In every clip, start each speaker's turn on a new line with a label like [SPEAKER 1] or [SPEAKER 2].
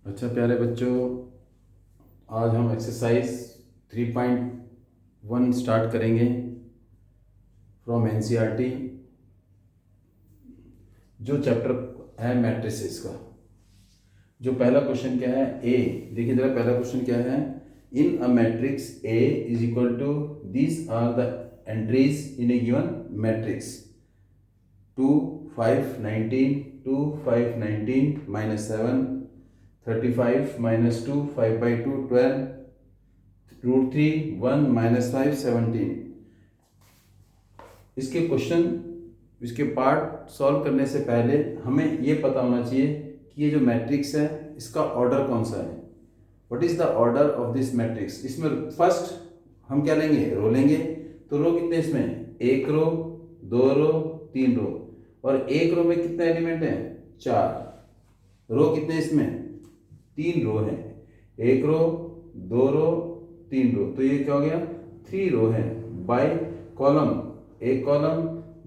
[SPEAKER 1] अच्छा प्यारे बच्चों, आज हम एक्सरसाइज 3.1 स्टार्ट करेंगे फ्रॉम एनसीईआरटी। जो चैप्टर है मैट्रिसेस का, जो पहला क्वेश्चन क्या है, ए। देखिए जरा पहला क्वेश्चन क्या है। In a matrix A is equal to these are the entries in A given matrix 2 5 19 2 5 19 -7 35 -2 5 by 2 12 √3 1 -5 17। इसके पार्ट सॉल्व करने से पहले हमें ये पता होना चाहिए कि ये जो मैट्रिक्स है इसका ऑर्डर कौन सा है। What is the order of this matrix. इसमें फर्स्ट हम क्या लेंगे, रो लेंगे। तो रो कितने इसमें, एक रो, दो रो, तीन रो। और एक रो में कितने एलिमेंट हैं, चार। रो कितने इसमें, तीन रो है। एक रो, दो रो, तीन रो, तो ये क्या हो गया, 3 रो है। बाय कॉलम, एक कॉलम,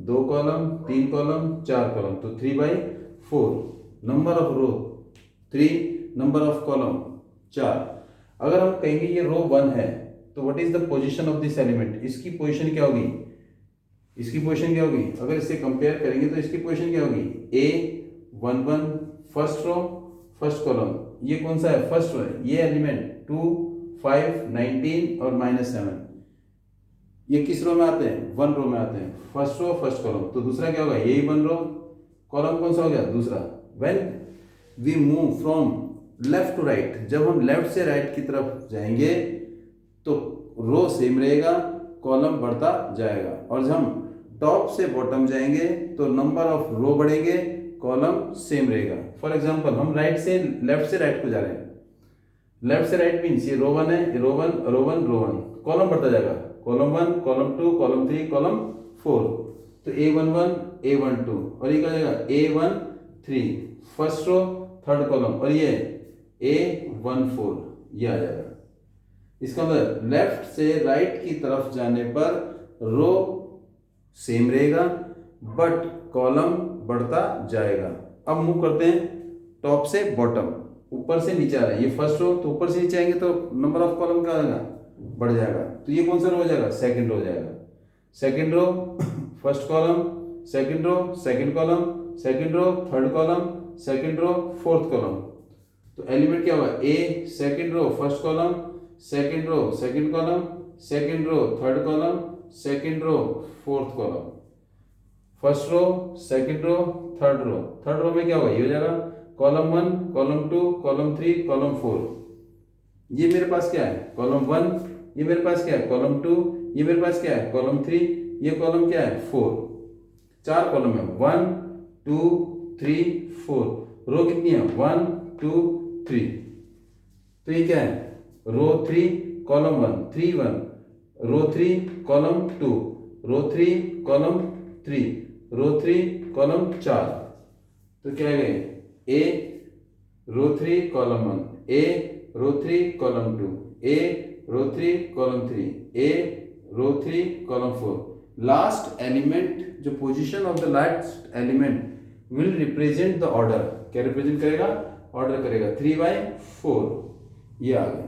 [SPEAKER 1] दो कॉलम, तीन कॉलम, चार कॉलम, तो 3/4। Number of row 3, number of column 4। अगर हम कहेंगे ये रो 1 है तो what is the position of this element, इसकी पोजीशन क्या होगी, इसकी पोजीशन क्या होगी। अगर इससे कंपेयर करेंगे तो इसकी पोजीशन क्या होगी, A11 first row first column. ये कौन सा है, फर्स्ट रो है। ये एलिमेंट 2 5 19 और -7 ये किस रो में आते हैं, 1 रो में आते हैं। फर्स्ट रो फर्स्ट कॉलम, तो दूसरा क्या होगा, यही 1 रो। कॉलम कौन सा हो गया, दूसरा। When we move from left to right, जब हम लेफ्ट से राइट की तरफ जाएंगे तो रो सेम रहेगा, कॉलम बढ़ता जाएगा। और जब हम टॉप से बॉटम जाएंगे तो नंबर ऑफ रो बढ़ेंगे, कॉलम सेम रहेगा। फॉर एग्जांपल हम लेफ्ट से राइट को जा रहे हैं। लेफ्ट से राइट मीन्स ये रो 1 है, रो 1 रो 1 रो 1, कॉलम बढ़ता जाएगा। Column 1 column 2 column 3 column 4। तो A11 A12 और ये क्या हो जाएगा A13 first row third column, और ये A14 ये आ जाएगा। इसका मतलब लेफ्ट से राइट की तरफ जाने पर रो सेम रहेगा बट कॉलम बढ़ता जाएगा। अब मूव करते हैं टॉप से बॉटम, ऊपर से नीचे आ रहा है। ये फर्स्ट रो, तो ऊपर से नीचे आएंगे तो नंबर ऑफ कॉलम क्या आएगा, बढ़ जाएगा। तो ये कौन सा रो हो जाएगा, सेकंड रो हो जाएगा। Second row first column, second row second column, second row third column, second row fourth column. तो एलिमेंट क्या होगा, A second row first column, second row second column, second row third column, second row fourth column. First row second row third row, third row में क्या होगा, ये हो जाएगा column 1 column 2 column 3 column 4। ये मेरे पास क्या है, कॉलम 1, ये मेरे पास क्या है, कॉलम 2, ये मेरे पास क्या है, कॉलम 3, ये कॉलम क्या है, 4। चार कॉलम है, 1 2 3 4। रो कितनी है, 1 2 3। तो ये क्या है, रो 3 कॉलम 1 3 1, रो 3 कॉलम 2, रो 3 कॉलम 3, रो 3 कॉलम 4। तो क्या है, ए रो 3 कॉलम 1, ए रो 3 कॉलम 2, ए रो 3 कॉलम 3, ए रो 3 कॉलम 4। लास्ट एलिमेंट, जो position of the last element will represent the order. क्या रिप्रेजेंट करेगा, ऑर्डर करेगा। 3/4 ये आ गया।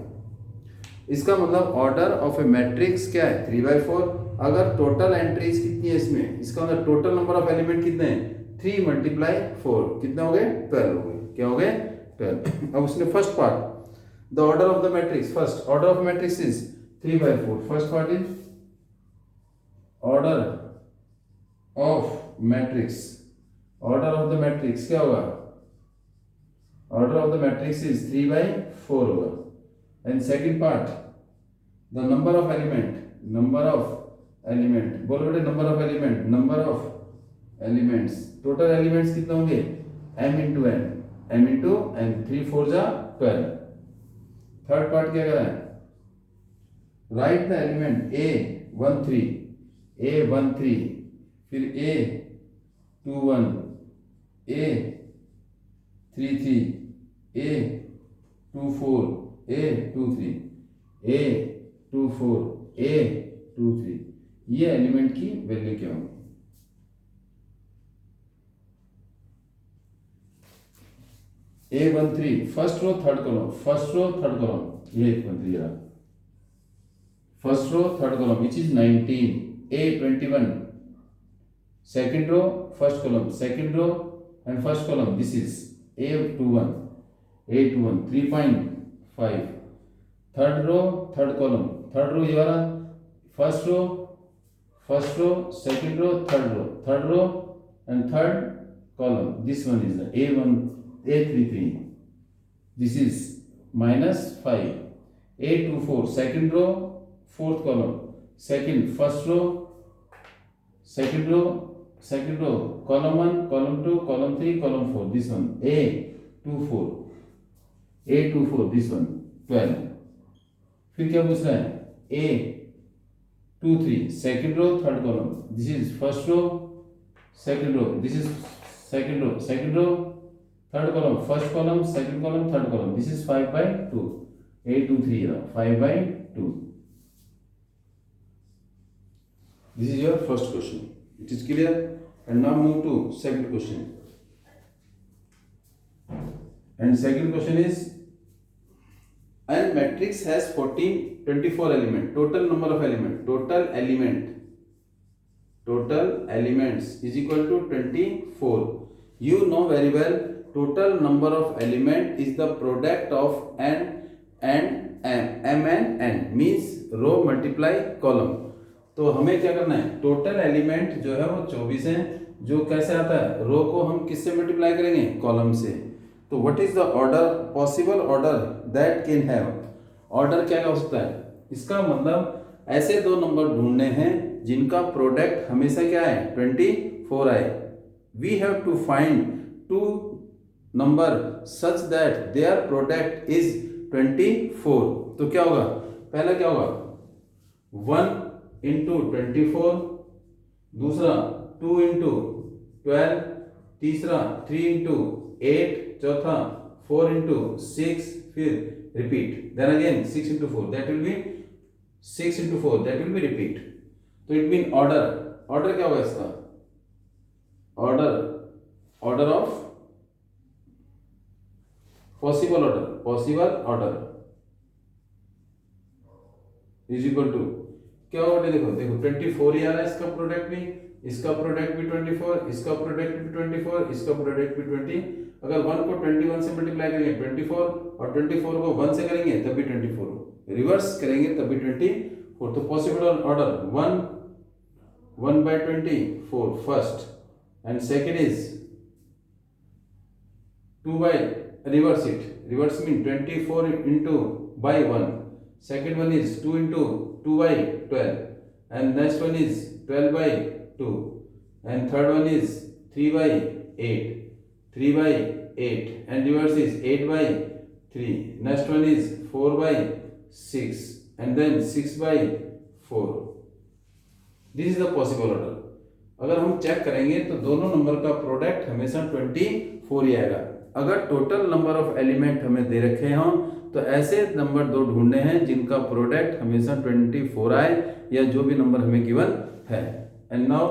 [SPEAKER 1] इसका मतलब ऑर्डर ऑफ ए मैट्रिक्स क्या है, 3/4। अगर टोटल एंट्रीज कितनी है इसमें, इसका मतलब टोटल नंबर ऑफ एलिमेंट कितने हैं, 3 × 4 कितने हो गए, 12 हो गए। क्या हो गए, 12। अब उसने first part, the order of the matrix, first order of matrix is 3/4। First part is order of matrix, order of the matrix क्या होगा, order of the matrix is 3/4 होगा। And second part, the number of element, number of element, बोलो बेटे number of element, number of elements, total elements कितने होंगे, m × n, m × n, 3 4 जा 12। Third part क्या कह रहा है, right the element A13 A13, फिर A21 A33 A24 A23 A24 A23। ये एलिमेंट की वैल्यू क्या होगी। A13 first row third column, first row third column, ये A13 रहा, first row third column which is 19, A21 second row first column, second row and first column, this is A21, 3.5, third row third column, third row ये वाला, first row, second row, third row and third column, this one is the A33, this is -5, A24 second row fourth column, first row, second row, column 1, column 2, column 3, column 4, this one A24, this one 12. फिर क्या पूछ रहा है, A23 second row third column, this is first row, second row, this is second row, third column, first column, second column, third column, this is 5/2, A23 5/2. This is your first question. It is clear? And now move to second question. And second question is, a matrix has 24 element. Total number of element. Total elements is equal to 24. You know very well, total number of element is the product of n and m and n, means row multiply column. तो हमें क्या करना है, total element जो है वो 24 है, जो कैसे आता है, रो को हम किससे मल्टीप्लाई करेंगे, कॉलम से। तो what is the order, possible order that can have, order क्या हो सकता है, इसका मतलब ऐसे दो नंबर ढूंढने हैं जिनका प्रोडक्ट हमेशा क्या है, 24 आए। We have to find two number such that their product is 24। तो क्या होगा, पहला क्या होगा, 1 इंटू 24, दूसरा 2 इंटू 12, तीसरा 3 इंटू 8, चौथा 4 इंटू 6, फिर repeat, then again 6 into 4, that will be 6 into 4, that will be repeat. तो इट मीन ऑर्डर, ऑर्डर क्या होगा इसका, order of possible order is equal to क्या होगा, देखो 24 ही आ रहा है, इसका प्रोडक्ट भी 24, इसका प्रोडक्ट भी 24, इसका प्रोडक्ट भी 20। अगर 1 को 21 से मल्टीप्लाई करेंगे 24, और 24 को 1 से करेंगे तब भी 24, रिवर्स करेंगे तब भी 24। तो possible order 1/24 first, and second is 2 by reverse it, reverse mean 24 into by 1, second one is 2 into 2 by 12, and next one is 12 by 2, and third one is 3 by 8, and reverse is 8 by 3, next one is 4 by 6, and then 6 by 4. This is the possible order. अगर हम check करेंगे तो दोनों number का product हमेशा 24 ही आएगा। अगर total number of element हमें दे रखे हों तो ऐसे नंबर दो ढूंढने हैं जिनका प्रोडक्ट हमेशा 24 आए, या जो भी नंबर हमें गिवन है। एंड नाउ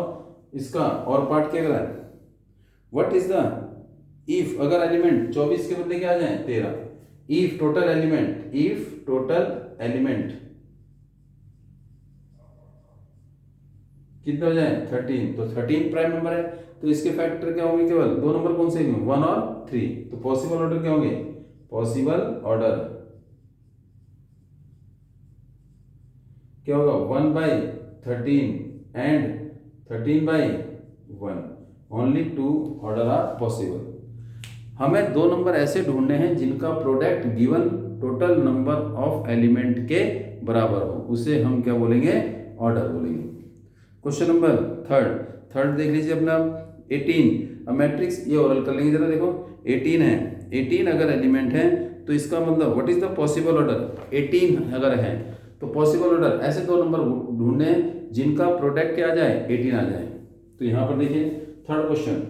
[SPEAKER 1] इसका और पार्ट क्या है, व्हाट इज द इफ, अगर एलिमेंट 24 के बदले क्या आ जाए 13, इफ टोटल एलिमेंट कितना हो जाए 13, तो 13 प्राइम नंबर है, तो इसके फैक्टर क्या होंगे, केवल दो नंबर कौन से, 1 और 3। तो पॉसिबल ऑर्डर क्या होंगे, पॉसिबल ऑर्डर क्या होगा, 1/13 and 13/1, only 2 order are possible. हमें दो नंबर ऐसे ढूंढने हैं जिनका product given total number of element के बराबर हो, उसे हम क्या बोलेंगे, ऑर्डर बोलेंगे। क्वेश्चन नंबर थर्ड देख लीजिए अपना 18। अब मैट्रिक्स ये ओरल कर लेंगे जरा, देखो 18 है, 18 अगर एलिमेंट है तो इसका मतलब what is the possible order, 18 अगर है तो पॉसिबल ऑर्डर ऐसे दो नंबर ढूंढने जिनका प्रोडक्ट क्या आ जाए, 18 आ जाए। तो यहां पर देखिए थर्ड क्वेश्चन,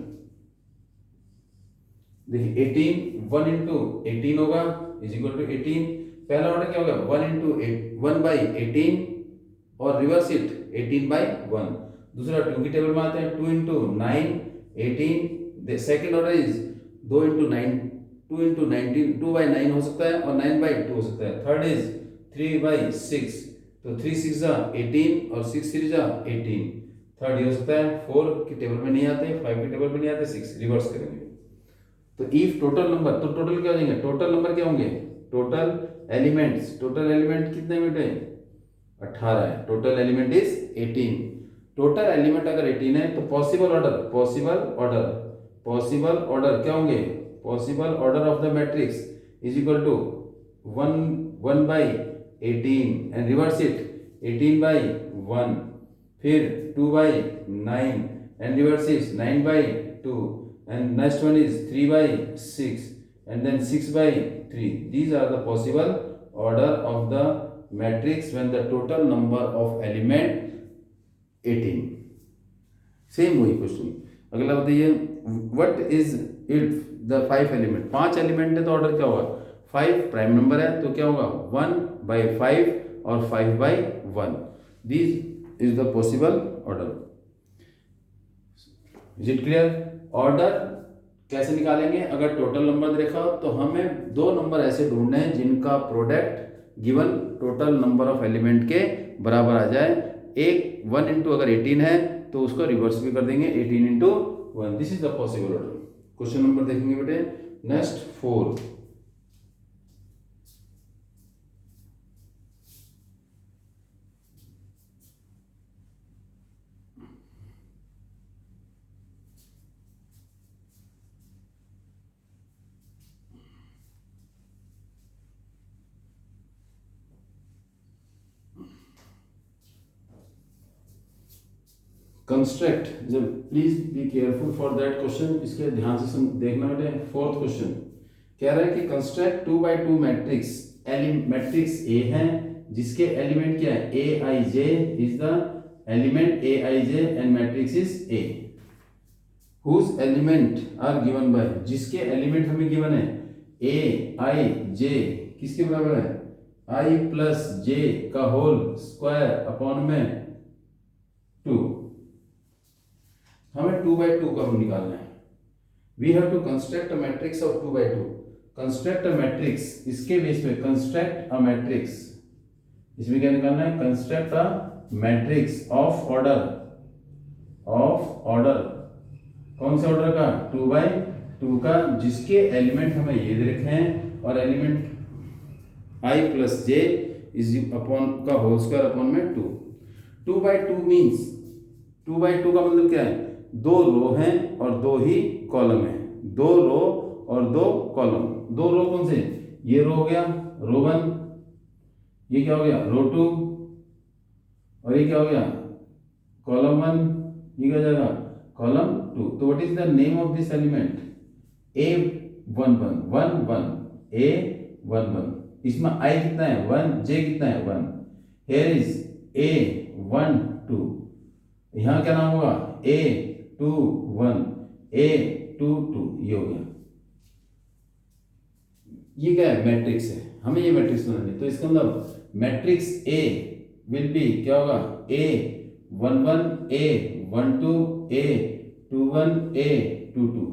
[SPEAKER 1] देखिए 18 1 इंटू 18 होगा इज इक्वल टू 18। पहला ऑर्डर क्या होगा, 1/18 और रिवर्स इट 18/1। दूसरा 2 की टेबल में आते हैं, 2 into 9 18। Second order is 2 into 9 2 into 19, 2/9 हो सकता है और 9/2 हो सकता है। थर्ड इज 3/6, तो 3 6 जा 18 और 6 3 जा 18। थर्ड ये हो सकता है। 4 की टेबल में नहीं आते, 5 की टेबल में नहीं आते, 6 रिवर्स करेंगे। तो इफ टोटल नंबर, तो टोटल क्या हो जाएंगे, टोटल नंबर क्या होंगे, टोटल एलिमेंट्स, टोटल एलिमेंट कितने बेटे 18 है, total element is 18। Total element अगर 18 है तो पॉसिबल ऑर्डर, पॉसिबल ऑर्डर क्या होंगे, possible order of the matrix is equal to 1/18 and reverse it 18/1, फिर 2/9 and reverse is 9/2 and next one is 3/6 and then 6/3. These are the possible order of the matrix when the total number of element 18. Same वही question. अगला बताइए, what is it the 5 element, 5 element है तो order क्या होगा, 5 prime number है तो क्या होगा 1/5 और 5/1। This is the possible order. Is it clear? Order कैसे निकालेंगे, अगर टोटल नंबर देखा तो हमें 2 नंबर ऐसे ढूंढने हैं जिनका product given total number of element के बराबर आ जाए। एक 1 इंटू अगर 18 है तो उसको रिवर्स भी कर देंगे 18 into 1। This is the possible order. Question number देखेंगे बेटे नेक्स्ट 4। कंस्ट्रक्ट, जब please be careful for that question, इसके ध्यान से देखना बेटे। 4th क्वेश्चन कह रहा है कि कंस्ट्रक्ट 2/2 मैट्रिक्स, मैट्रिक्स ए है जिसके एलिमेंट क्या है Aij is the element Aij and matrix is A, whose element are given by, जिसके एलिमेंट हमें गिवन है Aij किसके बराबर है i प्लस j का होल स्क्वायर अपॉन में 2। हमें 2/2 का निकालना है। We have to construct a matrix of 2/2। Construct a matrix, इसके बेस पे कंस्ट्रक्ट अ मैट्रिक्स, इसमें क्या निकालना है, construct a matrix of order, कौन से ऑर्डर का 2/2 का, जिसके एलिमेंट हमें ये दे रखे हैं और element i plus j is upon का होल स्क्वायर अपॉन में 2। 2/2 मीन्स 2/2 का मतलब क्या है, 2 रो हैं और 2 ही कॉलम है, 2 रो और 2 कॉलम। 2 रो कौन से, ये रो हो गया रो 1, ये क्या हो गया रो 2 और ये क्या हो गया कॉलम 1, ये क्या जाएगा कॉलम 2। तो what is the name of this element A11 A11। इसमें i कितना है 1, j कितना है 1। हियर इज A12, यहाँ क्या नाम होगा A21 A22, ये हो गया। ये क्या है मैट्रिक्स है, हमें ये मैट्रिक्स बनानी है। तो इसका मतलब मैट्रिक्स A विल बी क्या होगा A11 A12 A21 A22।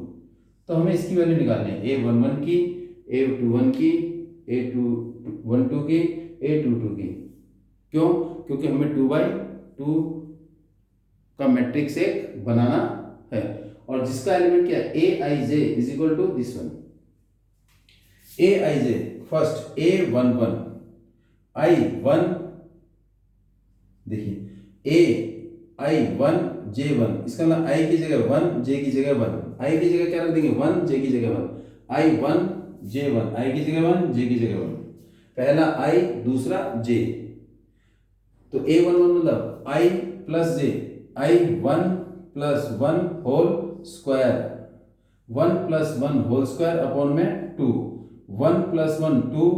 [SPEAKER 1] तो हमें इसकी वैल्यू निकालनी है A11 की A21 की A12 की A22 की। क्यों, क्योंकि हमें 2/2 का मैट्रिक्स एक बनाना है और जिसका एलिमेंट क्या है Aij is equal to this one. Aij first A11 I1, देखिए AI1 J1, इसका मतलब I की जगह 1 J की जगह 1, I की जगह क्या रख देंगे 1 J की जगह 1, I1 J1, I की जगह 1 J की जगह 1, पहला I दूसरा J। तो A11 मतलब I plus J, I1 plus 1 whole square, 1 plus 1 whole square upon में 2, 1 प्लस 1 2,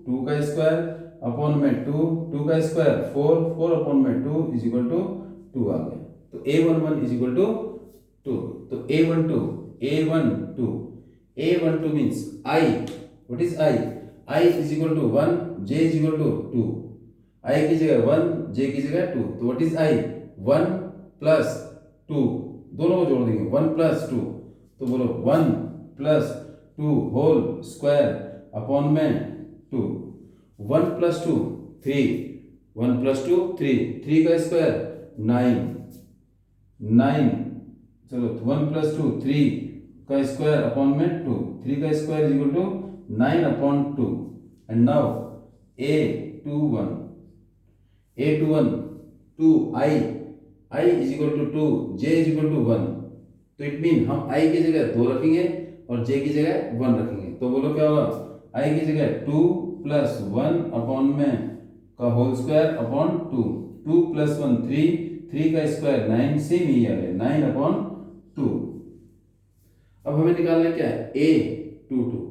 [SPEAKER 1] 2 का स्क्वायर अपॉन में 2, 2 का स्क्वायर 4, 4 अपॉन में 2 इज इक्वल टू 2 आ गया। तो A11 इज इक्वल टू 2। तो A12 means I, what is I is equal to 1 J is equal to 2, I की जगह 1 J की जगह 2, तो व्हाट इज I 1 प्लस 2, दोनों को जोड़ देंगे 1 प्लस 2, तो बोलो 1 प्लस 2 होल स्क्वायर अपॉन में 2, 1 प्लस 2 3, 1 प्लस 2 3, 3 का स्क्वायर 9, 9 चलो 1 प्लस 2 3 का स्क्वायर अपॉन में 2, 3 का square is equal to 9 upon 2 and now a21 a21 2 I is equal to 2, j is equal to 1, तो इट मीन हम I की जगह 2 रखेंगे और j की जगह 1 रखेंगे, तो बोलो क्या होगा, I की जगह 2 प्लस 1 अपॉन में का होल स्क्वायर अपॉन 2, 2 प्लस 1 3, 3 का स्क्वायर 9, सेम ही है 9 अपॉन 2। अब हमें निकालना क्या है, a22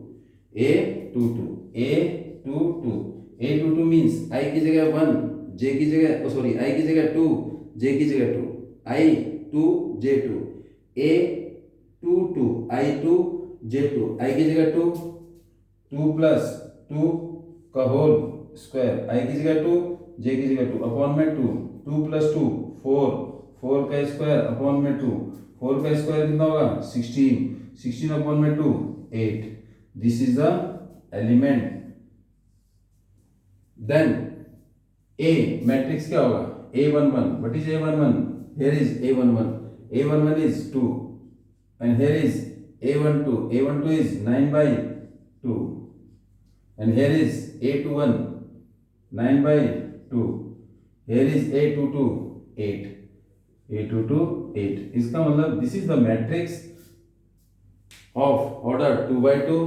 [SPEAKER 1] a22 मींस I की जगह 1, j की जगह सॉरी I की जगह 2, j की जगह 2, I2 j2, a22 I2 j2, I की जगह 2, 2 प्लस 2 का होल स्क्वायर, I की जगह 2, j की जगह 2 अपॉन में 2, 2 प्लस 2 4, 4 का स्क्वायर अपॉन में 2, 4 का स्क्वायर कितना होगा 16, 16 अपॉन में 2 8, this is the element. Then A matrix क्या होगा, A11, what is A11, here is A11 is 2 and here is A12 is 9 by 2 and here is A21 9 by 2, here is A22 8, A22 8, इसका मतलब this is the matrix of order 2 by 2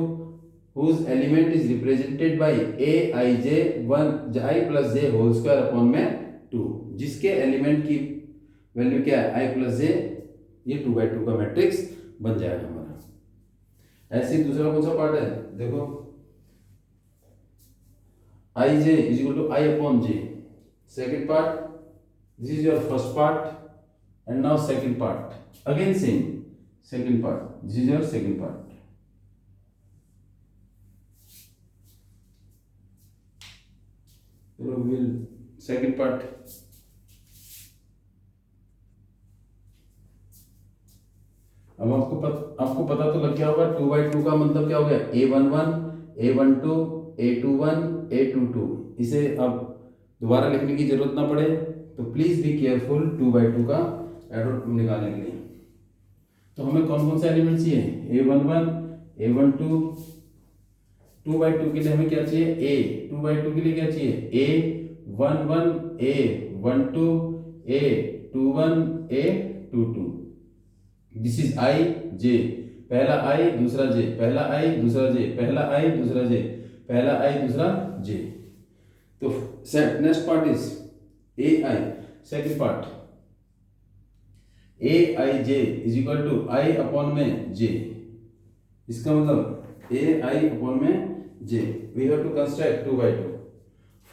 [SPEAKER 1] whose element is represented by aij 1 I plus j whole square upon में 2, जिसके element की value क्या है I plus j, ये 2 by 2 का matrix बन जाएगा हमारा। ऐसे दूसरा कौन सा पार्ट है, देखो I j is equal to I upon j, second part, this is your first part and now second part, again same second part, this is your second part। So we will second part, अब आपको पता तो लग गया होगा 2 by 2 का मतलब क्या हो गया, A11 A12 A21 A22, इसे अब दोबारा लिखने की जरूरत ना पड़े, तो प्लीज बी केयरफुल 2 by 2 का एडर निकालने के लिए। तो हमें कौन कौन से एलिमेंट चाहिए, A11 A12, 2 by 2 के लिए हमें क्या चाहिए, 2 by 2 के लिए क्या चाहिए, A11 A12 A21 A22, this is I j, पहला I दूसरा j, पहला I दूसरा j, पहला I दूसरा j, पहला I दूसरा j। तो next part is AI, second part aij is equal to I upon में j, इसका मतलब ai अपॉन में j, we have to construct 2 by 2।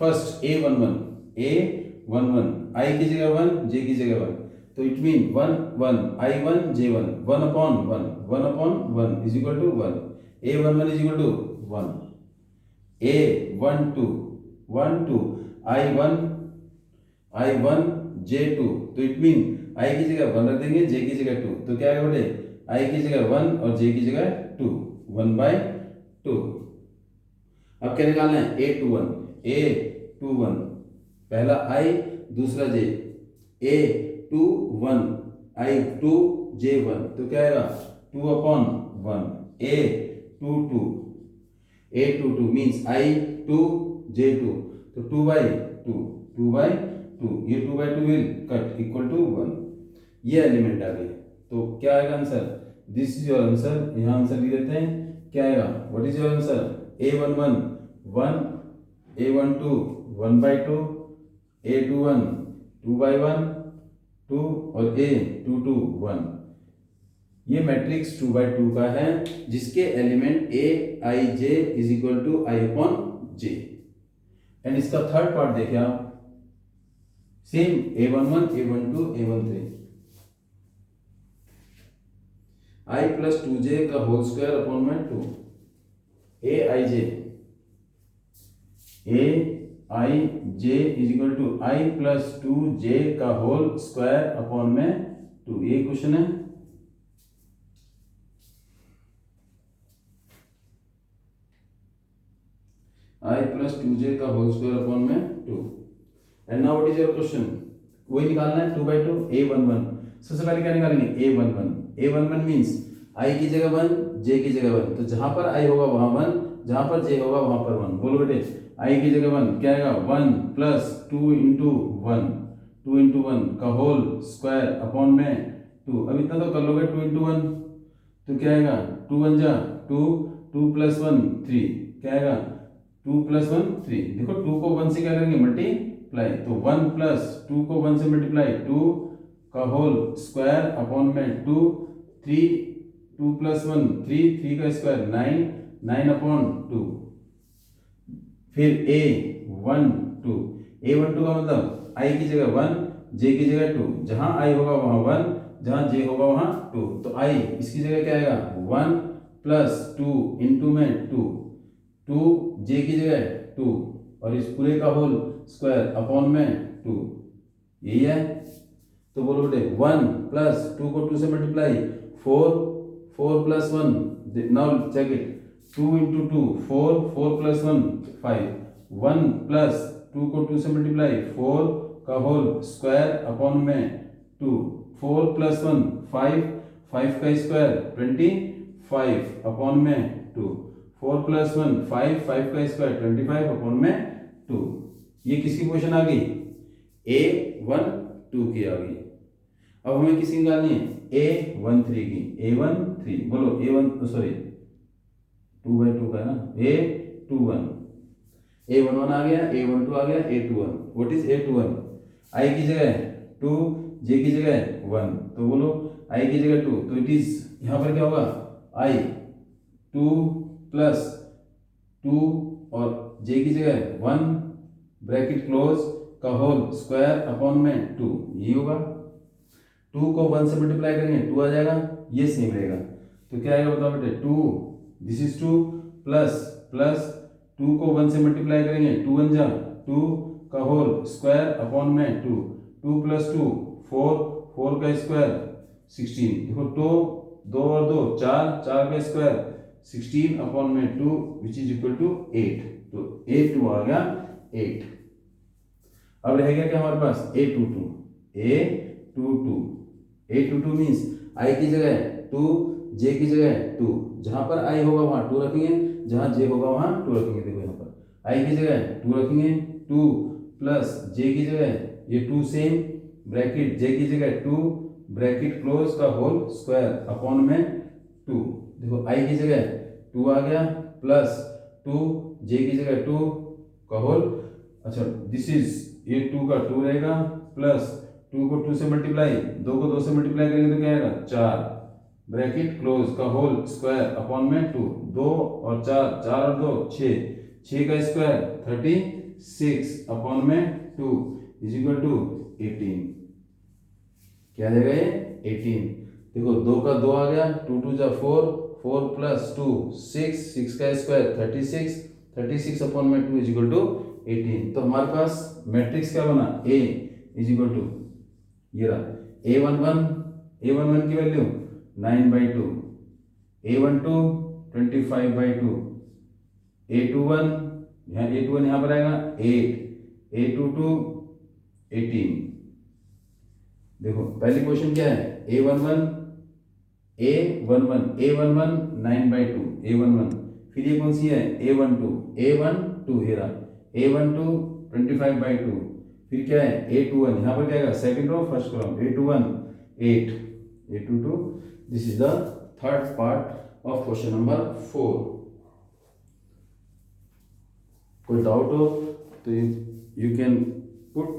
[SPEAKER 1] First A11 I की जगह 1, j की जगह 1, तो it mean 1 1 I1 J1 1 upon 1 1 upon 1 is equal to 1, A11 is equal to 1, A12 1 2 I1 J2, तो इट मीन I की जगह 1 रख देंगे, J की जगह 2, तो क्या है बेटे, I की जगह 1 और J की जगह 2, 1 by 2। अब क्या निकालना है, A21 पहला I दूसरा J, A21 I2 J1, तो क्या आएगा 2 upon 1, A22 means I2 J2, तो 2 by 2 ये 2 by 2 will cut equal to 1, ये एलिमेंट आ गए। तो क्या आएगा answer, this is your answer, यहाँ आंसर लिख देते हैं, क्या आएगा, what is your answer, A11 1 A12 1 by 2 A21 2 by 1 2 और A22 1, ये मैट्रिक्स 2 by 2 का है, जिसके element aij is equal to I upon j। And इसका थर्ड पार्ट देखिए आप, same A11 A12 A13, I plus 2j का होल स्क्वायर अपॉन में 2, aij is equal to I plus 2j का होल स्क्वायर अपॉन में 2, ये question है। आई plus 2j का होल स्क्वायर अपॉन में 2। And now what is your question, वही निकालना है 2/2 a11। सबसे पहले क्या निकालेंगे a11 मीन्स i की जगह 1 j की जगह 1, तो जहां पर i होगा वहां 1, जहां पर j होगा वहां पर 1। बोलो बेटे i की जगह 1 क्या आएगा 1 प्लस 2 इंटू 1, 2 इंटू 1 का होल स्क्वायर अपॉन में 2। अब इतना तो कर लोगे 2 इंटू 1, तो क्या आएगा 2 1 जा 2, 2 प्लस 1 3, क्या आएगा 2 प्लस 1 3। देखो 2 को 1 से क्या करेंगे मल्टीप्लाई, तो 1 प्लस 2 को 1 से मल्टीप्लाई 2 का होल स्क्वायर अपॉन में 2, 3 2 प्लस 1 3, 3 का स्क्वायर 9, 9 अपॉन 2। फिर a12 का मतलब i की जगह 1 j की जगह 2, जहां i होगा वहां 1, जहां j होगा वहां 2, तो i इसकी जगह क्या आएगा 1 प्लस 2 इंटू में 2, 2 j की जगह 2 और इस पूरे का होल स्क्वायर अपॉन में 2, यही है। तो बोलो बेटे 1 प्लस 2 को 2 से multiply 4, 4 plus 1, now check it 2 into 2 4, 4 plus 1 5, 1 plus 2 को 2 से मल्टीप्लाई 4 का होल स्क्वायर अपॉन में 2, 4 प्लस 1 5, 5 का स्क्वायर 25 अपॉन में 2, 4 प्लस 1 5, 5 का स्क्वायर 25 अपॉन में 2। ये किसकी क्वेश्चन आ गई a12 की आ गई। अब हमें किसकी निकालनी है a13 की, a13 बोलो a1 सॉरी 2/2 का है ना a21, a11 आ गया, a12 आ गया, a21। What is a21, i की जगह 2 j की जगह 1, तो बोलो i की जगह 2, तो इट इज यहां पर क्या होगा i 2 प्लस 2 और j की जगह 1 ब्रैकेट क्लोज का होल स्क्वायर अपॉन में 2, ये होगा। 2 को 1 से मल्टीप्लाई करेंगे 2 आ जाएगा, ये सेम रहेगा, तो क्या आएगा बताओ बेटे 2, दिस इज 2 प्लस प्लस 2 को 1 से मल्टीप्लाई करेंगे 2 1 जा 2 का होल स्क्वायर अपॉन में 2, 2 प्लस 2 4, 4 का स्क्वायर 16, देखो 2 और 2 4, 4 का स्क्वायर 16 अपॉन में 2 विच इज इक्वल टू 8, तो a2 आ गया 8। अब रह गया क्या हमारे पास a22 मीन्स i की जगह 2 j की जगह 2, जहां पर i होगा वहां 2 रखेंगे, जहां j होगा वहां 2 रखेंगे। देखो यहाँ पर i की जगह 2 रखेंगे, 2 प्लस j की जगह ये 2 सेम ब्रैकेट j की जगह 2 ब्रैकेट क्लोज का होल स्क्वायर अपॉन में 2। देखो i की जगह 2 आ गया प्लस 2 j की जगह 2 का होल, अच्छा दिस इज ये 2 का 2 रहेगा प्लस 2 को 2 से मल्टीप्लाई 2 को 2 से मल्टीप्लाई करेंगे तो क्या आएगा 4 ब्रैकेट क्लोज का होल स्क्वायर अपॉन में 2, 2 और 4, 4 और 2 6, 6 का स्क्वायर 36 अपॉन में 2 इज इक्वल टू 18। क्या आ जाएगा ये 18। देखो 2 का 2 आ गया, 2 2 जा 4, 4 प्लस 2 6, 6 का स्क्वायर 36, 36 अपॉन में 2 इज इक्वल टू 18। तो हमारे पास मैट्रिक्स क्या बना a इज इक्वल टू ये रहा a11 की वैल्यू 9/2, a12 25/2, a21 यहाँ पर आएगा 8, a22 18। देखो पहली क्वेश्चन क्या है a11 9/2 a11, फिर ये कौन सी है a12 ये रहा a12 25/2, फिर क्या है a21 यहाँ पर क्या आएगा second row first column a21 8, a22। This is the third part of question number 4। कोई डाउट हो तो you can put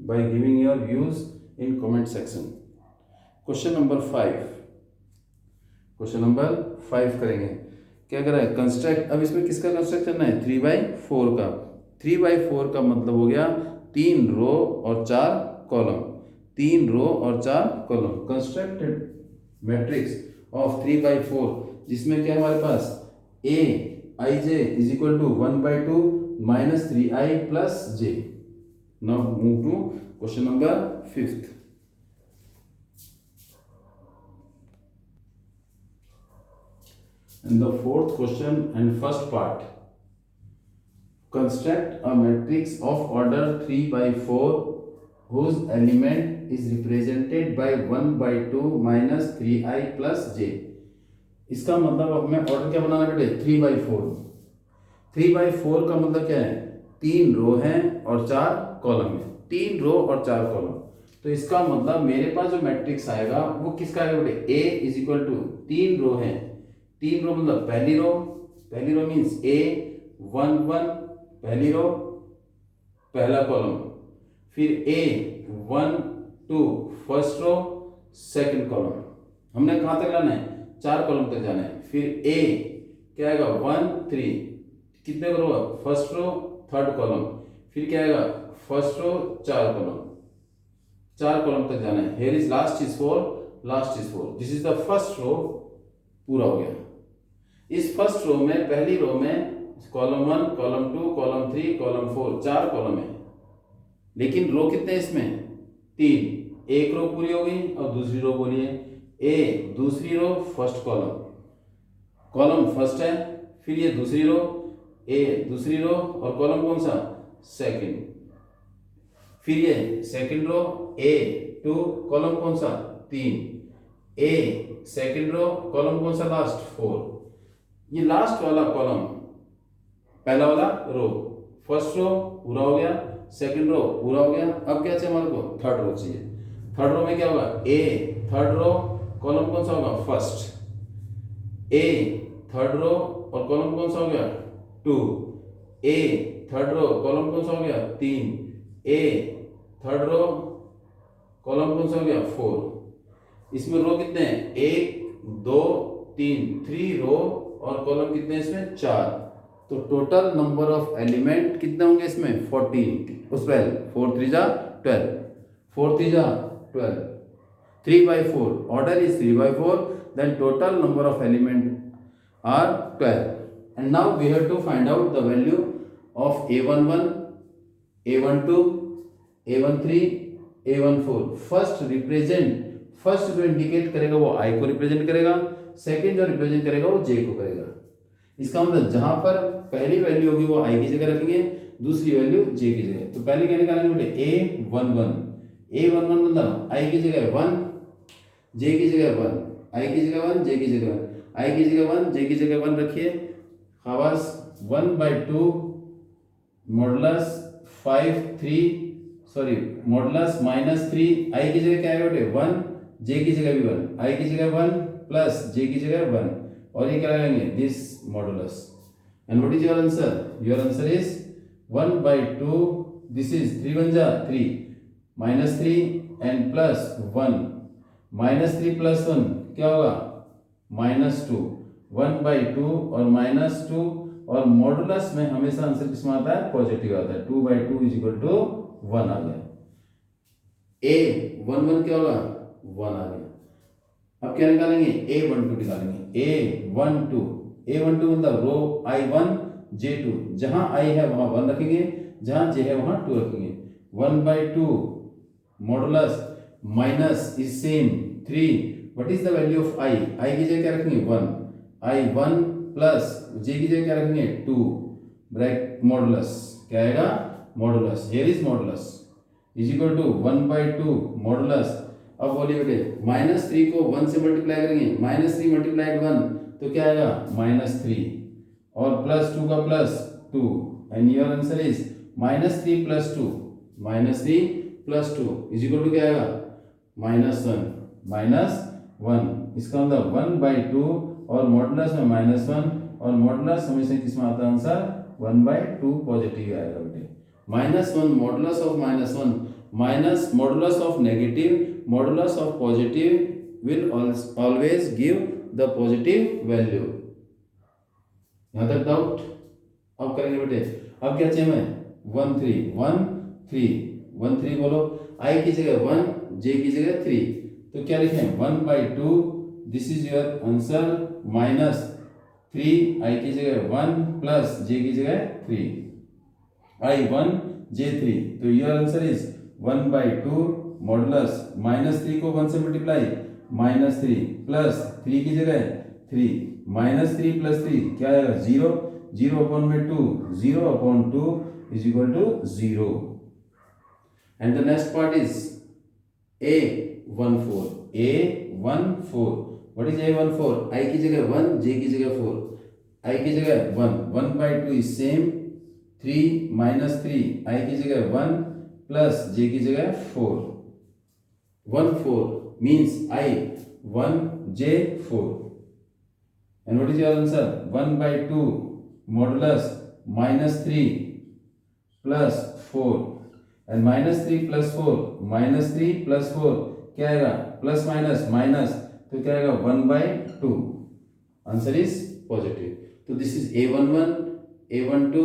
[SPEAKER 1] by giving your views in comment section. Question number 5 करेंगे। क्या कर रहा है कंस्ट्रक्ट, अब इसमें किसका कंस्ट्रक्ट करना है 3/4 का। 3/4 का मतलब हो गया 3 रो और 4 कॉलम, 3 रो और 4 कॉलम। कंस्ट्रक्टेड मैट्रिक्स ऑफ 3/4 जिसमें क्या हमारे पास a ij is equal to 1/2 minus 3i plus j। Now move to question number 5th। And the fourth question and first part construct a matrix of order 3/4 whose element is represented by 1/2 minus 3i plus j। इसका मतलब अब हमें order क्या बनाना बेटे 3/4। 3/4 का मतलब क्या है 3 रो हैं और 4 कॉलम है। 3 रो और 4 कॉलम, तो इसका मतलब मेरे पास जो मैट्रिक्स आएगा वो किसका आएगा बेटे A is equal to 3 row है। 3 रो मतलब पहली रो मीन्स A 1 1 पहली रो पहला कॉलम, फिर A 1 2 first row second column. हमने कहां तक जाना है 4 कॉलम तक जाना है। फिर A क्या आएगा 1 3 कितने row first row third column, फिर क्या आएगा फर्स्ट रो 4 कॉलम, 4 कॉलम तक जाना है। Here is last is 4 this is the first row पूरा हो गया। इस फर्स्ट रो में पहली रो में column 1 column 2 column 3 column 4 4 column है, लेकिन रो कितने इसमें 3। एक रो पूरी हो गई और दूसरी रो बोलिए A दूसरी रो फर्स्ट कॉलम फर्स्ट है, फिर ये दूसरी रो A दूसरी रो और कॉलम कौन सा सेकंड, फिर ये सेकंड रो A 2 कॉलम कौन सा 3 A सेकंड रो कॉलम कौन सा लास्ट 4। ये लास्ट वाला कॉलम पहला वाला रो फर्स्ट रो पूरा हो गया, सेकंड रो पूरा हो गया। अब क्या चाहिए हमारे को थर्ड रो चाहिए। थर्ड रो में क्या होगा A थर्ड रो कॉलम कौन सा होगा फर्स्ट, A थर्ड रो और कॉलम कौन सा हो गया 2, A थर्ड रो कॉलम कौन सा हो गया 3, A थर्ड रो कॉलम कौन सा हो गया 4। इसमें रो कितने हैं 1 2 3 3 रो और कॉलम कितने हैं इसमें 4। तो टोटल नंबर ऑफ एलिमेंट कितने होंगे इसमें 14 उस 12 4 3 जा 12 4 3 जा 12 3/4 order is 3/4 then total number of element are 12 and now we have to find out the value of a11 a12 a13 a14। First जो इंडिकेट करेगा वो I को रिप्रेजेंट करेगा, सेकंड जो रिप्रेजेंट करेगा वो J को करेगा। इसका मतलब जहां पर पहली वैल्यू होगी वो I की जगह रखेंगे, दूसरी वैल्यू J की जगह। तो पहले क्या निकालेंगे बेटे a11 मतलब I की जगह 1 J की जगह 1 I की जगह 1 J की जगह 1 I की जगह 1 J की जगह 1 रखिए। खास 1/2 मॉडुलस 5 3 सॉरी मॉडुलस -3 I की जगह क्या है बेटे 1 J की जगह भी 1 I की जगह 1 प्लस J की जगह 1 और ये क्या लगाएंगे this modulus and what is your answer is 1/2 this is 3 1 जा 3 -3 एंड प्लस 1 -3 प्लस 1 क्या होगा -2 1/2 और -2 और मॉडुलस में हमेशा आंसर किसमें आता है पॉजिटिव आता है 2/2 इज इक्वल टू 1 आ गया। a11 क्या होगा 1 आ गया। अब क्या निकालेंगे a12 निकालेंगे a12 मतलब रो I1 J2 जहां I है वहां 1 रखेंगे, जहां J है वहां 2 रखेंगे। 1/2 modulus minus is same 3 what is the value of I की जगह क्या रखेंगे 1 I1 प्लस J की जगह क्या रखेंगे 2 ब्रैकेट मॉडुलस क्या आएगा modulus here is modulus is equal to 1/2 modulus. अब बोलिए बेटे -3 को 1 से मल्टीप्लाई करेंगे -3 मल्टीप्लाइड 1 तो क्या आएगा -3 और +2 का +2 and your answer is -3 + 2 is equal to क्या आएगा -1 इसका मतलब 1/2 और मॉडुलस में -1 और मॉडुलस हमेशा किसमें आता है आंसर 1/2 पॉजिटिव आएगा बेटे। -1 modulus of -1 minus modulus of negative modulus of positive will always give the positive value. यहां तक डाउट? अब करेंगे बेटे अब क्या चाहिए हमें 1 3 बोलो I की जगह 1 J की जगह 3 तो क्या लिखें 1/2 this is your answer -3 I की जगह 1 प्लस J की जगह 3 I1 J3 तो योर आंसर इज 1/2 मॉडुलस -3 को 1 से मल्टीप्लाई -3 प्लस 3 की जगह 3 -3 + 3 क्या आएगा 0 0 अपॉन में 2, 0 अपॉन 2 is equal to 0. And the next part is A14. A14, what is A14? I की जगह 1, J की जगह 4. I की जगह 1, 1/2 इज सेम, 3 माइनस 3, I की जगह 1 प्लस J की जगह 4. 1/4 means I 1 J 4. And what is your answer? 1/2 modulus minus 3 plus 4. And minus 3 plus 4, minus 3 plus 4 क्या आएगा? प्लस माइनस माइनस, तो क्या आएगा? 1/2. Answer is positive. तो this is A11, A12,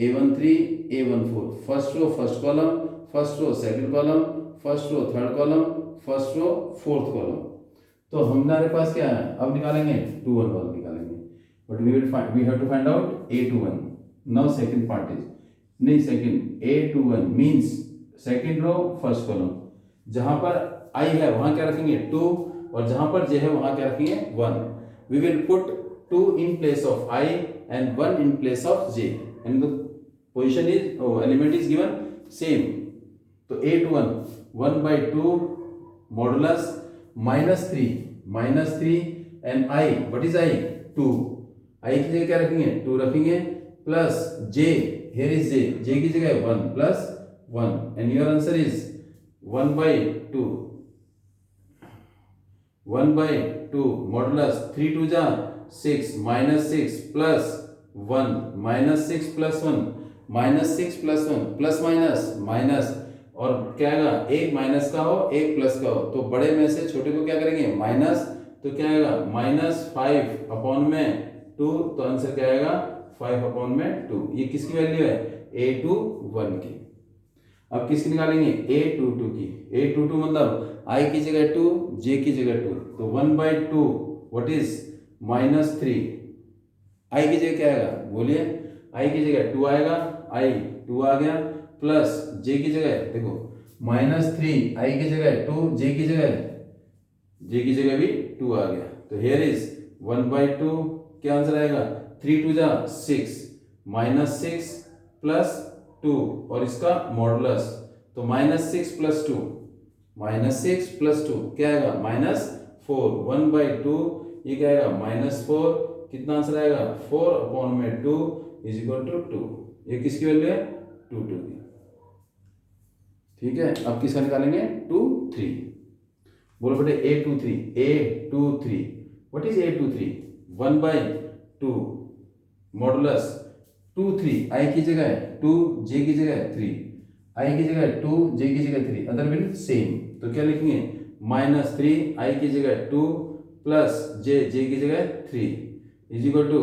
[SPEAKER 1] A13, A14. First row first column, first row second column, first row third column, first row fourth column. तो हमारे पास क्या है? अब निकालेंगे 211 निकालेंगे. But we have to find out A21. Now second part is नहीं, second A21 means second row first column. जहां पर I है वहां क्या रखेंगे? 2, और जहां पर J है वहां क्या रखेंगे? 1. We will put 2 in place of I and 1 in place of J, and the position is element is given same. तो A21 1/2 modulus minus 3 and I, what is I? 2. I की जगह क्या रखेंगे? 2 रखेंगे, plus J, here is J की जगह 1 plus 1, and your answer is 1/2. 1/2 modulus 3 2 जा 6 minus 6 plus 1 minus 6 plus 1 minus 6 plus 1 plus minus minus, और क्या आएगा? एक माइनस का हो एक प्लस का हो, तो बड़े में से छोटे को क्या करेंगे? माइनस. तो क्या आएगा? -5 अपॉन में 2, तो आंसर क्या आएगा? 5 अपॉन में 2. ये किसकी वैल्यू है? A21 की. अब किसकी निकालेंगे? A22 की. A22 मतलब I की जगह 2, J की जगह 2, तो 1/2 व्हाट इज -3. I की जगह क्या आएगा? बोलिए. I की जगह 2 आएगा, I 2 आ गया, प्लस J की जगह देखो -3, I की जगह 2, J की जगह भी 2 आ गया. तो here is 1/2. क्या आंसर आएगा? 3 2 जा 6 -6 प्लस 2, और इसका मॉडुलस, तो -6 प्लस 2 क्या आएगा? -4. 1/2 ये क्या आएगा? -4. कितना आंसर आएगा? 4 अपॉन में 2 इज इक्वल टू 2. ये किसकी वैल्यू है? 2 की. ठीक है. अब किसका निकालेंगे? 2 3. बोलो बेटे A23. What is A23? 1/2 modulus 2 3, I की जगह 2, J की जगह 3, I की जगह 2, J की जगह 3, अदर विल सेम. तो क्या लिखेंगे? -3 I की जगह 2 प्लस J की जगह 3 is equal to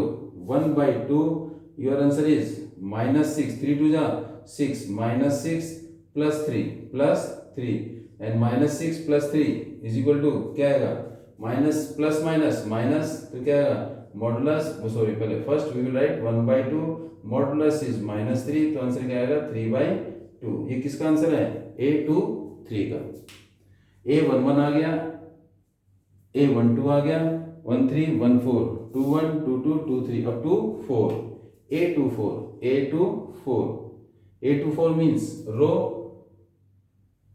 [SPEAKER 1] 1/2. Your answer is -6. 3 2 जा 6 -6 प्लस 3 एंड -6 प्लस 3 इज इक्वल टू क्या आएगा? माइनस प्लस माइनस माइनस, तो क्या आएगा? मॉडुलस, सॉरी पहले first we will write 1/2 modulus is -3, तो आंसर क्या आएगा? 3/2. ये किसका आंसर है? A23 का. A11 आ गया, A12 आ गया, 13 14 21 22 23 up to 4. A24 means row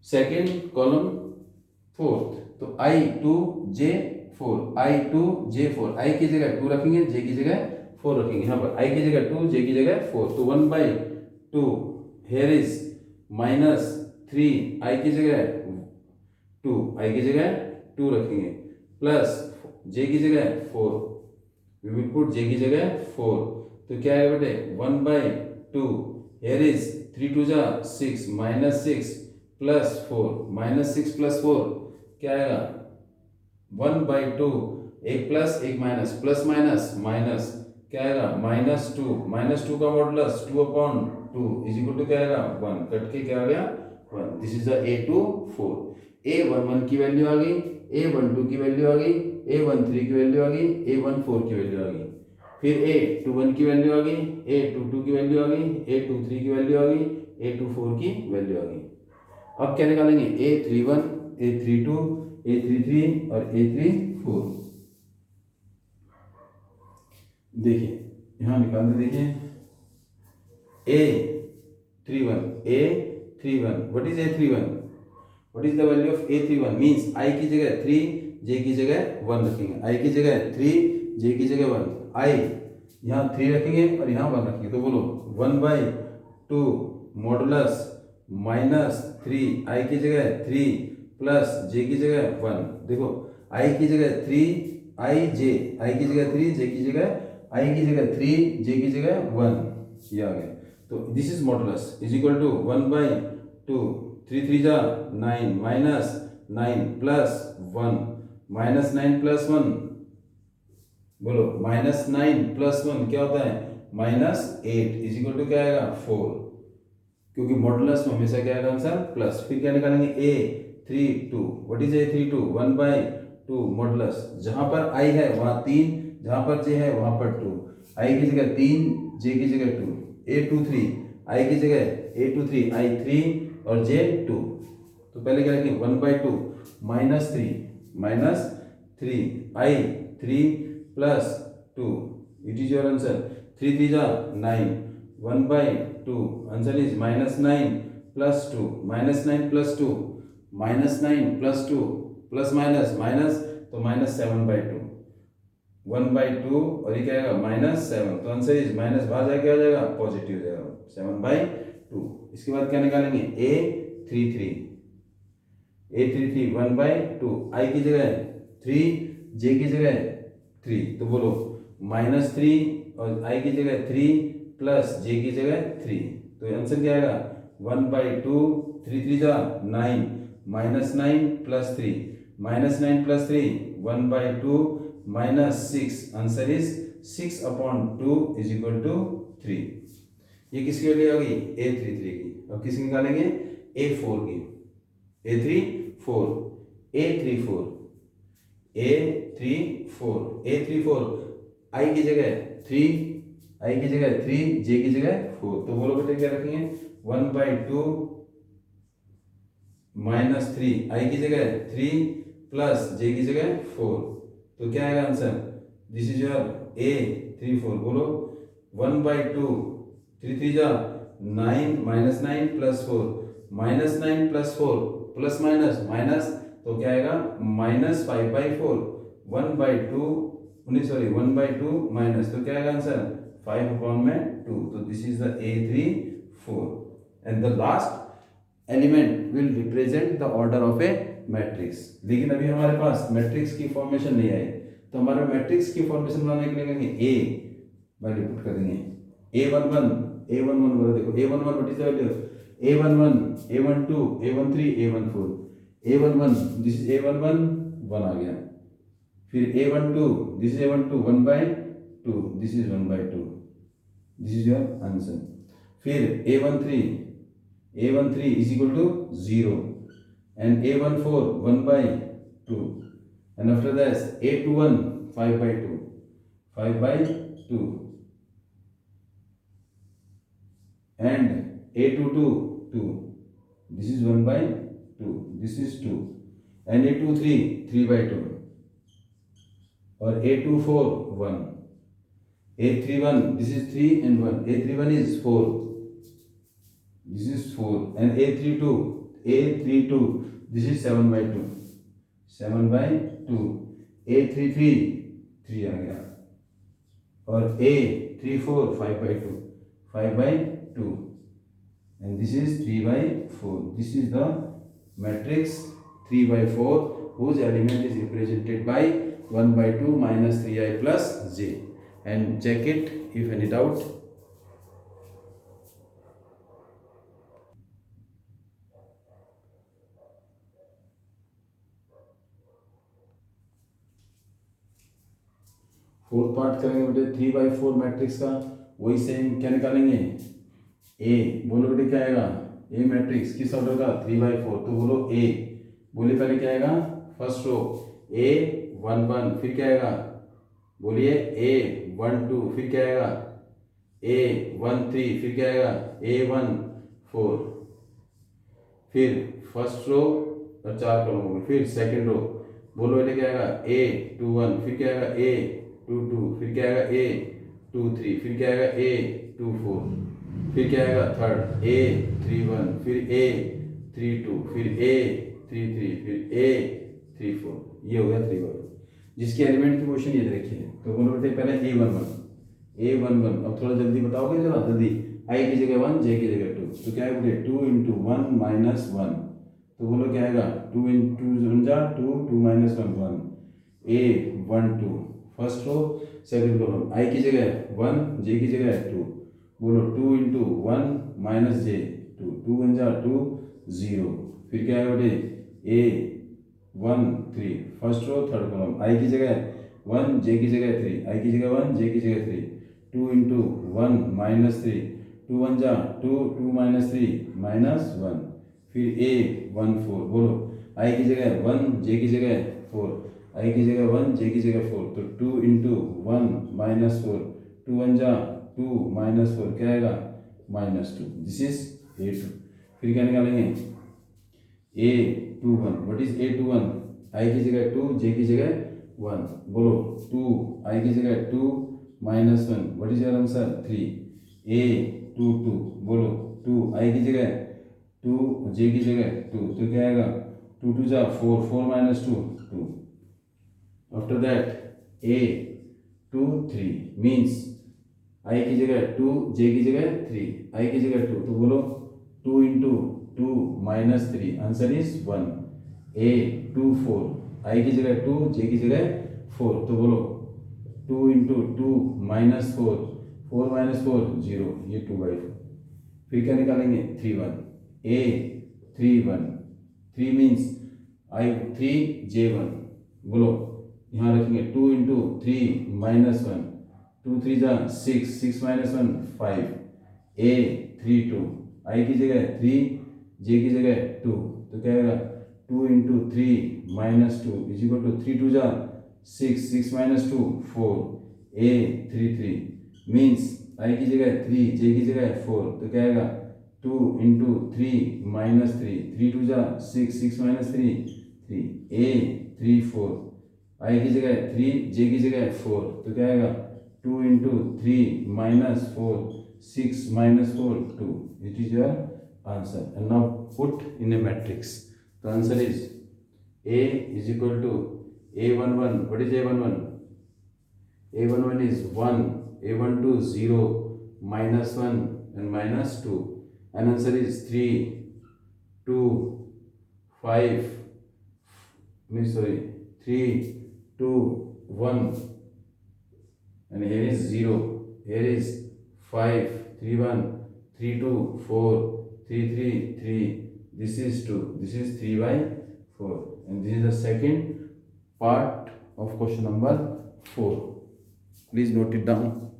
[SPEAKER 1] second column fourth. तो I2 J4, I की जगह 2 रखेंगे, J की जगह 4 रखेंगे. यहाँ पर I की जगह 2, J की जगह 4, तो 1/2 here is -3 I की जगह 2 रखेंगे, प्लस J की जगह 4, we will put J की जगह 4. तो क्या है बेटे? 1/2 here is 3 2 जा 6 -6 प्लस 4 -6 प्लस 4 क्या आएगा? 1/2. एक प्लस एक माइनस, प्लस माइनस माइनस, क्या आएगा? -2 का मॉडुलस 2/2 इज इक्वल टू क्या आएगा? 1. कट के क्या आ गया? 1. This is the A24. A11 की वैल्यू आ गई, A12 की वैल्यू आ गई, A13 की वैल्यू आ गई, A14 की वैल्यू आ गई, फिर A21 की वैल्यू आ गई, A22 की वैल्यू आ गई, A23 की वैल्यू आ गई, A24 की वैल्यू आ गई. अब क्या निकालेंगे? A31, A32, A33 और A34. देखिए यहाँ निकाल दे, देखिए A31 what is A31, what is the value of A31 means I की जगह 3, J की जगह 1 रखेंगे, I की जगह 3, J की जगह 1, I यहाँ 3 रखेंगे और यहाँ 1 रखेंगे, तो बोलो 1/2 मॉडुलस -3, I की जगह 3 प्लस J की जगह 1, देखो I की जगह 3, I की जगह 3, J की जगह I की जगह 3, J की जगह 1, ये आ गया। तो this is modulus is equal to 1/2, 3 3 जा 9 माइनस 9 प्लस 1 माइनस 9 प्लस 1, बोलो -9 प्लस 1 क्या होता है -8 इज इक्वल टू क्या आएगा 4, क्योंकि मॉडुलस में हमेशा क्या आएगा आंसर प्लस। फिर क्या निकालेंगे A32, what is A32, 1/2 modulus, जहां पर I है वहां 3, जहां पर J है वहां पर 2, I की जगह 3, J की जगह 2, A23 I की जगह A23 I3 और J 2, तो पहले क्या रखेंगे 1/2 -3 I3 plus 2, it is your answer, 3 3 जा 9, 1/2 answer is -9 plus 2, -9 plus 2, -9 plus 2 plus minus minus, तो -7/2, 1/2 और ये क्या आएगा -7, तो आंसर इज माइनस बाहर जाके क्या हो जाएगा पॉजिटिव हो जाएगा 7/2। इसके बाद क्या निकालेंगे A33 1/2, I की जगह 3, J की जगह 3, तो बोलो -3 और I की जगह 3 प्लस J की जगह 3, तो आंसर क्या आएगा 1/2, 3 3 जा 9 -9 plus 3 -9 plus 3 1/2 -6, answer is 6/2 is equal to 3। ये किसकी वैल्यू आ गई A33 की। अब किसकी निकालेंगे A4 की, A34 I की जगह 3, J की जगह 4, तो बोलो बेटे क्या रखेंगे 1/2 -3 I की जगह 3 प्लस J की जगह 4, तो क्या आएगा answer, this is your A34, बोलो 1/2, 3 3 जा 9 -9 plus 4 -9 plus 4 plus minus minus, तो क्या आएगा -5/4, 1/2 माइनस, तो क्या आएगा आंसर 5/2, तो this is the A34 and the last element will represent the order of A matrix. लेकिन अभी हमारे पास मैट्रिक्स की फॉर्मेशन नहीं आई, तो हमारे मैट्रिक्स की फॉर्मेशन बनाने के लिए कहेंगे A वैल्यू पुट कर देंगे A11 बोलो, देखो A11 what is the value A11 A12 A13 A14, A11 this is A11 1 आ गया, फिर A12 this is A12 1/2, this is 1/2, this is your answer. फिर A13 is equal to 0 and A14 1/2 and after that A21 5/2 and A22 2, this is 1/2, this is 2 and A23 3/2 और A24 1, A31 this is 3 and 1, A31 is 4, this is 4 and A32 this is 7/2 A33 3 आ गया और A34 5/2 and this is 3/4, this is the matrix 3/4 whose element is represented by 1/2 minus 3i plus j, and check it if any doubt. Fourth part करेंगे बेटे 3/4 matrix का, वही same क्या निकालेंगे ए, बोलो बेटे क्या आएगा ए मैट्रिक्स किस ऑर्डर का 3/4, तो बोलो ए, बोलिए पहले क्या आएगा फर्स्ट रो A11, फिर क्या आएगा बोलिए A12, फिर क्या आएगा A13, फिर क्या आएगा A14, फिर फर्स्ट रो और 4 कॉलम हो गए, फिर सेकंड रो बोलो बेटे क्या आएगा A21, फिर क्या आएगा A22, फिर क्या आएगा 2 3, फिर क्या आएगा A 2 4, फिर क्या आएगा थर्ड A 3 1, फिर A 3 2, फिर A 3 3, फिर A 3 4, ये हो गया 3 1, जिसके एलिमेंट की पोजीशन ये देखिए। तो बोलो बेटे पहले A11, अब थोड़ा जल्दी बताओगे जरा जल्दी। I की जगह 1, J की जगह 2, तो क्या है बेटे 2 इंटू 1 माइनस 1, तो बोलो क्या आएगा 2 इंटू 1 जा 2, 2 minus 1 1, A12 first row second column. I की जगह 1, J की जगह 2, बोलो 2 इंटू 1 माइनस J 2, 2 1 जा 2 0, फिर क्या आएगा बेटे A1 3 first row third column. I की जगह 1, J की जगह 3, I की जगह 1, J की जगह 3, 2 इंटू 1 माइनस 3, 2 1 जा 2, 2 माइनस 3 माइनस 1, फिर A14, बोलो I की जगह 1, J की जगह 4, I की जगह 1, J की जगह 4, तो 2 इंटू 1 माइनस 4, 2 1 जा 2 माइनस 4, क्या आएगा माइनस 2, दिस इज A2। फिर क्या निकालेंगे A21, what is A21? I की जगह 2, J की जगह 1, बोलो 2 I की जगह 2 minus 1, what is your answer 3। A22, बोलो 2 I की जगह 2, J की जगह 2, तो क्या आएगा 2 2 जा 4, 4 minus 2 2। After that A23 means I की जगह 2, J की जगह 3, I की जगह 2, तो बोलो 2 into 2 minus 3, answer is 1। A24 I की जगह 2, J की जगह 4, तो बोलो 2 इंटू 2 माइनस 4, 4 माइनस 4 0, ये 2/4। फिर क्या निकालेंगे 3 1, A31 3 मीन्स I3J1, बोलो यहाँ रखेंगे 2 इंटू 3 माइनस 1, 2 3 जा 6, 6 माइनस 1 5, A32 I की जगह 3, J की जगह 2, तो क्या आएगा 2 into 3 minus 2 is equal to 3 2 जा 6, 6 माइनस 2 4, A33 मीन्स I की जगह 3, J की जगह 4, तो क्या आएगा 2 इंटू 3 माइनस 3, 3 2 जा 6, 6 माइनस 3 3, A34 I की जगह 3, J की जगह 4, तो क्या आएगा 2 into 3 minus 4, 6 minus 4 2, it is your answer। and now put in a matrix, the answer is A is equal to A11, what is A11? A11 is 1, A12 0, minus 1 and minus 2, and answer is 3 2 5, sorry 3 2 1, and here is 0, here is 5 3 1, 3 2 4, 3 3 3, this is 2, this is 3/4, and this is the second part of question number 4. Please note it down.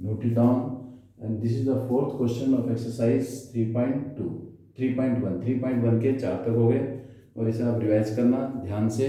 [SPEAKER 1] Note it down, and this is the fourth question of exercise 3.2 3.1 के 4 तक हो गए, और इसे आप revise करना ध्यान से।